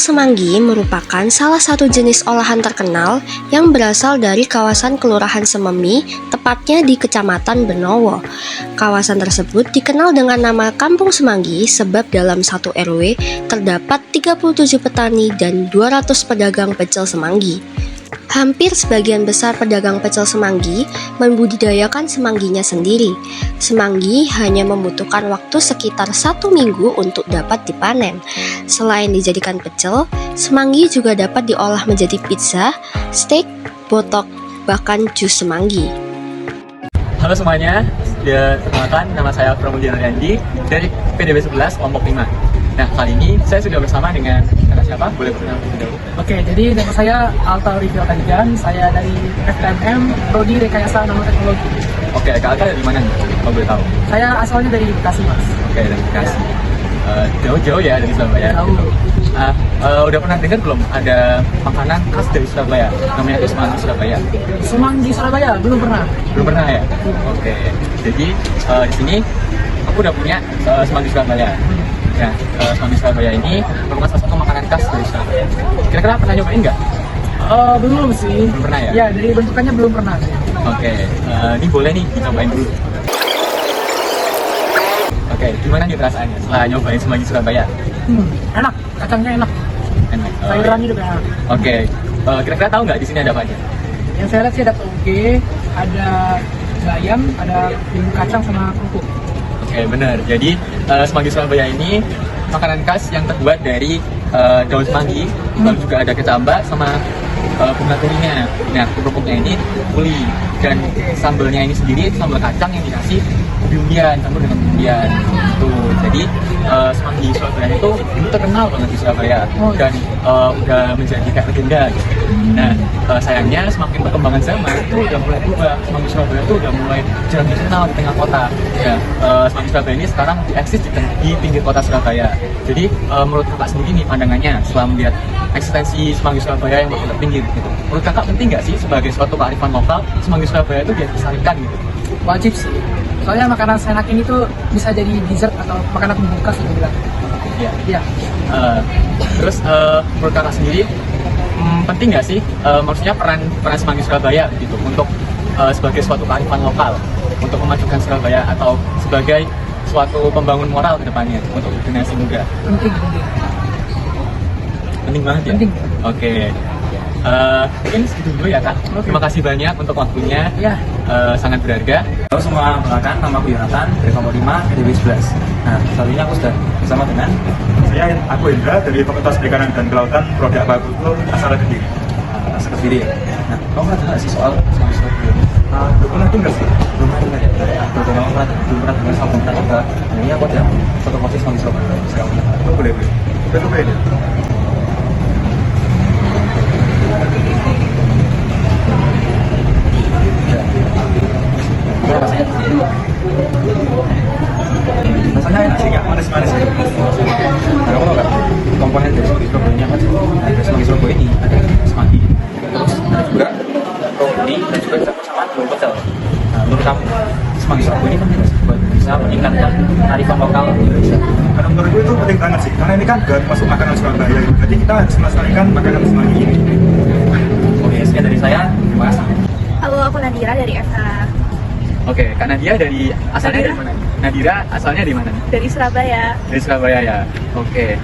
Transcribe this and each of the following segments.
semanggi merupakan salah satu jenis olahan terkenal yang berasal dari kawasan Kelurahan Sememi, tepatnya di Kecamatan Benowo. Kawasan tersebut dikenal dengan nama Kampung Semanggi sebab dalam satu RW terdapat 37 petani dan 200 pedagang pecel semanggi. Hampir sebagian besar pedagang pecel semanggi membudidayakan semangginya sendiri. Semanggi hanya membutuhkan waktu sekitar 1 minggu untuk dapat dipanen. Selain dijadikan pecel, semanggi juga dapat diolah menjadi pizza, steak, botok, bahkan jus semanggi. Halo semuanya, perkenalkan nama saya Pramudia Nuryanti dari PDB 11 kelompok 5. Nah, kali ini saya sudah bersama dengan kakak siapa? Boleh perkenalkan dulu. Oke, jadi nama saya Alta Rivia Kadigan, saya dari FTMM, Prodi Rekayasa Nanoteknologi. Oke, kakak dari mana nih? Kalau boleh tahu. Saya asalnya dari Bekasi, Mas. Oke, dari Bekasi. Jauh-jauh ya dari Surabaya. Jauh. Gitu. Udah pernah dengar belum ada makanan khas dari Surabaya? Namanya itu semanggi Surabaya. Semanggi Surabaya belum pernah. Belum pernah ya? Oke. Jadi di sini aku udah punya semanggi Surabaya. Nah, semanggi Surabaya ini merupakan salah satu makanan khas dari Surabaya. Kira-kira pernah nyobain nggak? Belum sih. Belum pernah ya? Ya, dari bentukannya belum pernah. Oke, ini boleh nih dicobain dulu. Oke, gimana nih perasaannya setelah nyobain semanggi Surabaya? Enak, kacangnya enak. Enak. Sayurannya juga enak. Oke, kira-kira tahu nggak di sini ada apa aja? Yang saya lihat sih ada toge, ada bayam, ada bumbu kacang sama kerupuk. Oke, benar. Jadi semanggi Surabaya ini makanan khas yang terbuat dari daun semanggi, lalu juga ada kecambah sama bunga turinya. Nah, kerupuknya ini uli dan sambalnya ini sendiri sambal kacang yang dikasih umbi-umbian, campur dengan umbian. Tuh, jadi semanggi Surabaya itu terkenal banget di Surabaya dan udah menjadi kayak legenda gitu. Nah, sayangnya semakin perkembangan zaman itu udah mulai berubah. Semanggi Surabaya itu udah mulai jarang dikenal di tengah kota. Nah, semanggi Surabaya ini sekarang eksis di pinggir kota Surabaya. Jadi menurut kakak sendiri nih pandangannya setelah melihat eksistensi semanggi Surabaya yang berada pinggir gitu. Menurut kakak penting nggak sih sebagai suatu kearifan lokal semanggi Surabaya itu dilestarikan gitu? Wajib sih. Soalnya makanan snack ini tuh bisa jadi dessert atau makanan pembuka sih bilang. Iya. Iya. Terus menurut kakak sendiri penting nggak sih maksudnya peran semanggi Surabaya gitu untuk sebagai suatu kearifan lokal untuk memajukan Surabaya atau sebagai suatu pembangun moral ke depannya untuk generasi muda? Penting. Penting banget ya? Penting. Oke. Mungkin segitu dulu ya Kak. Terima kasih banyak untuk waktunya. Ya. Sangat berharga. Halo semua, perkenalkan nama aku Yonatan dari kelompok 5 PDB 11. Nah, saat ini aku sudah bersama dengan Aku Indra dari Fakultas Perikanan dan Kelautan Prodi Aquacultur asal Kediri. asal Kediri. Nah, kamu pernah dengar sih soal semanggi Surabaya? Belum pernah dengar sih. Belum pernah dengar ya? Kalau kamu belum pernah dengar sama kita coba. Nah, ini aku ada foto foto semanggi Surabaya. Sekarang Oh, boleh. Udah cobain ya? rasanya enak sih, nggak manis-manis gitu. Nah, kamu tahu kan komponen dari semanggi Surabaya ini apa sih? Nah, dari semanggi Surabaya ini ada semanggi, terus ada juga roti dan juga dicampur sama daun pecel. Nah, menurut kamu semanggi Surabaya ini penting nggak sih buat bisa meningkatkan kearifan lokal Indonesia? Karena menurutku itu penting banget sih. Karena ini kan gak masuk makanan Surabaya. Jadi kita harus melestarikan makanan semanggi ini. Oke, sekian dari saya. Terima kasih. Halo, aku Nadira dari FK Oke, Kak Nadia asalnya dari mana? Nadira asalnya di mana nih? dari Surabaya. Dari Surabaya ya. Oke.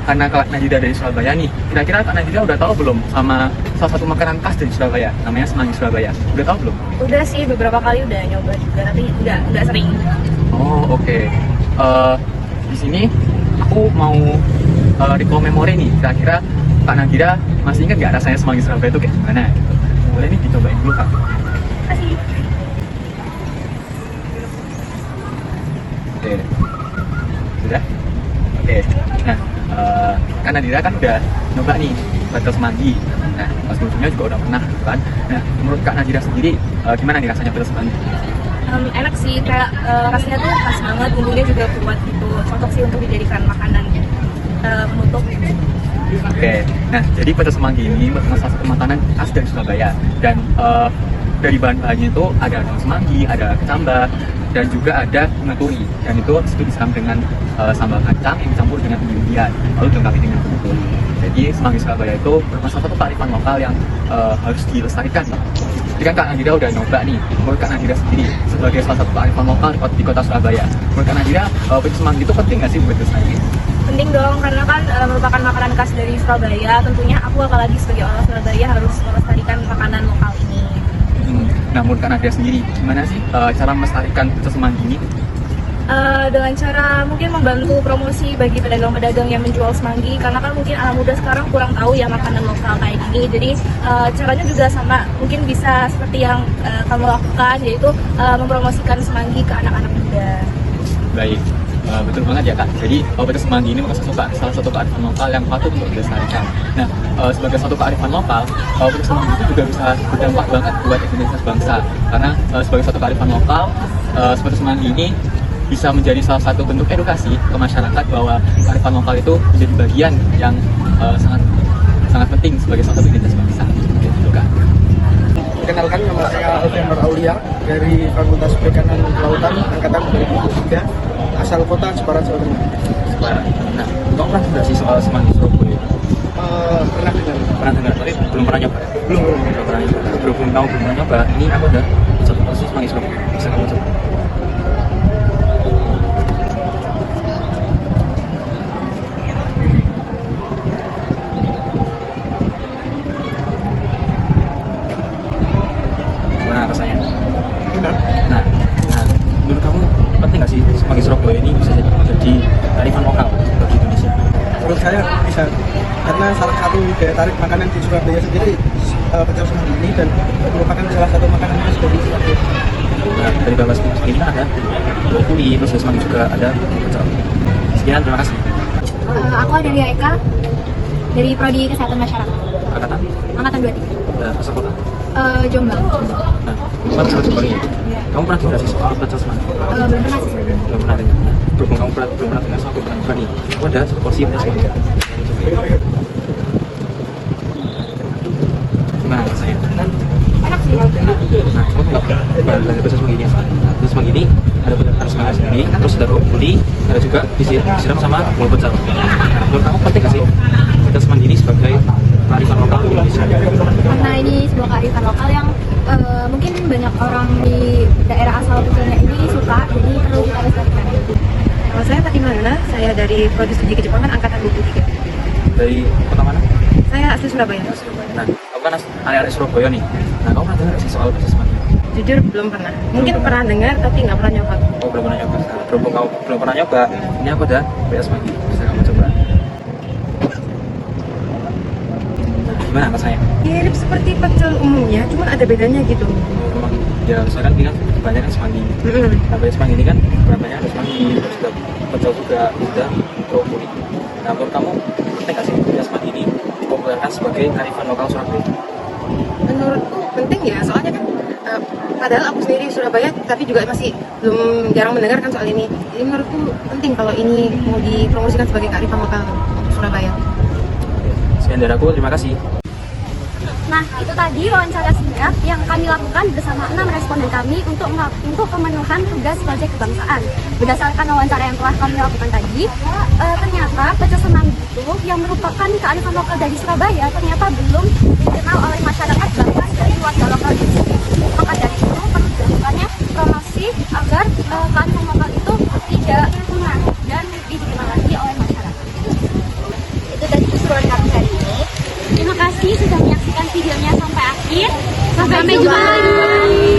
Karena Kak Nadira dari Surabaya nih, kira-kira Kak Nadira udah tahu belum sama salah satu makanan khas dari Surabaya, namanya semanggi Surabaya. Udah tahu belum? Udah sih beberapa kali udah nyoba juga, tapi nggak sering. Oh, oke. Di sini aku mau recall memori nih. Kira-kira Kak Nadira masih ingat nggak rasanya semanggi Surabaya itu kayak gimana? Boleh nih dicobain dulu Kak. Masih. Oke. Sudah? Oke. Nah, Kak Nadira kan udah nyoba nih pecel semanggi. Nah, sebelumnya juga udah pernah kan. Nah, menurut Kak Nadira sendiri gimana nih rasanya pecel semanggi? Enak sih, kayak rasanya tuh khas banget, bumbunya juga kuat gitu. Cocok sih untuk dijadikan makanan penutup. Oke. Nah, jadi pecel semanggi ini merupakan salah satu makanan khas dari Surabaya dan dari bahan-bahannya itu ada daun semanggi, ada kecambah, dan juga ada bunga turi. Dan itu disiram dengan sambal kacang yang dicampur dengan umbi-umbian, lalu dilengkapi dengan bunga turi. Jadi semanggi Surabaya itu merupakan salah satu kearifan lokal yang harus dilestarikan. Jadi kan Kak Nadira udah nyoba nih, menurut Kak Nadira sendiri sebagai salah satu kearifan lokal di kota Surabaya, menurut Kak Nadira pecel semanggi itu penting nggak sih buat dilestarikan? Penting dong, karena kan merupakan makanan khas dari Surabaya. Tentunya aku apalagi sebagai orang Surabaya harus melestarikan makanan lokal ini. Nah, menurut Kak Nadira sendiri, gimana sih cara melestarikan pecel semanggi ini? Dengan cara mungkin membantu promosi bagi pedagang-pedagang yang menjual semanggi, karena kan mungkin anak muda sekarang kurang tahu ya makanan lokal kayak gini. Jadi caranya juga sama, mungkin bisa seperti yang kamu lakukan, yaitu mempromosikan semanggi ke anak-anak muda. Baik, betul banget ya Kak. Jadi pecel semanggi ini merupakan salah satu kearifan lokal yang patut untuk dilestarikan. Nah, sebagai satu kearifan lokal, pecel semanggi itu juga bisa berdampak banget buat identitas bangsa. Karena sebagai satu kearifan lokal, pecel semanggi ini bisa menjadi salah satu bentuk edukasi ke masyarakat bahwa kearifan lokal itu menjadi bagian yang sangat penting sebagai salah satu identitas bangsa. Gitu Kak. Perkenalkan, nama saya Alfian Aulia dari Fakultas Perikanan Kelautan Angkatan 2003, asal kota Jepara, Jawa Tengah. Nah, kamu pernah dengar sih soal semanggi Surabaya? Pernah dengar, tapi belum pernah nyoba. belum. Pernah nyoba. Berhubung kamu belum pernah nyoba, ini aku ada satu porsi semanggi Surabaya. Bisa kamu coba. Nah, menurut kamu penting nggak sih semanggi Surabaya ini bisa jadi kearifan lokal bagi Indonesia? Menurut saya bisa, karena salah satu daya tarik makanan di Surabaya sendiri pecel semanggi ini, dan merupakan salah satu makanan khas dari Surabaya. Nah, dari Bapak semanggi ini kan ada kuli, terus dari semanggi juga ada pecel. Sekian, terima kasih. Aku dari Eka, dari Prodi Kesehatan Masyarakat, Angkatan 23, Asal kota. Jombang. Nah, kamu pernah coba ini? Kamu pernah dengar sih soal pecel semanggi? Belum pernah sih sebenarnya. Belum pernah dengar. Nah, berhubung kamu belum pernah dengar, so aku pernah nih. Aku ada satu porsi pecel semanggi. Gimana rasanya? Enak sih. Nah, kamu tahu nggak dari pecel semanggi ini apa? Nah, pecel semanggi ini ada semanggi sendiri, terus ada kuli, ada juga disiram sama bumbu pecel. Nah, menurut kamu penting nggak sih pecel semanggi ini sebagai kearifan lokal di Indonesia? Karena ini sebuah kearifan lokal yang mungkin banyak orang di daerah asal usulnya ini suka, jadi perlu kita lestarikan. Nama saya Fatimah Luna, saya dari Prodi Studi Kejepangan Angkatan 23. Dari kota mana? Saya asli Surabaya. Nah, kamu kan area Surabaya nih. Nah, kamu pernah dengar sih soal pecel semanggi? Jujur belum pernah. Mungkin pernah dengar tapi nggak pernah nyoba. Oh, belum pernah nyoba. Nah, berhubung kamu belum pernah nyoba, ini aku ada pecel semanggi. Bisa kamu coba. Gimana rasanya? Mirip seperti pecel umumnya, cuma ada bedanya gitu. Memang ya misalkan ini kan banyak kan semanggi. Nah, pecel semanggi ini kan berapanya ada semanggi, terus juga pecel juga ada kuli. Nah, menurut kamu penting nggak sih pecel semanggi ini dipopulerkan sebagai kearifan lokal Surabaya? Menurutku penting ya, soalnya kan padahal aku sendiri Surabaya, tapi juga masih belum jarang mendengarkan soal ini. Jadi menurutku penting kalau ini mau dipromosikan sebagai kearifan lokal untuk Surabaya. Sekian dari aku, terima kasih. Nah, itu tadi wawancara singkat yang kami lakukan bersama 6 responden kami untuk pemenuhan tugas proyek kebangsaan. Berdasarkan wawancara yang telah kami lakukan tadi, ternyata pecel semanggi itu yang merupakan kearifan lokal dari Surabaya ternyata belum dikenal oleh masyarakat bahkan dari warga lokal di sini. Maka dari itu perlu dilakukannya promosi agar kearifan lokal itu tidak punah dan dikenal lagi oleh masyarakat. Itu tadi keseruan kami hari ini. Terima kasih sudah menyaksikan videonya sampai akhir. Sampai jumpa lagi.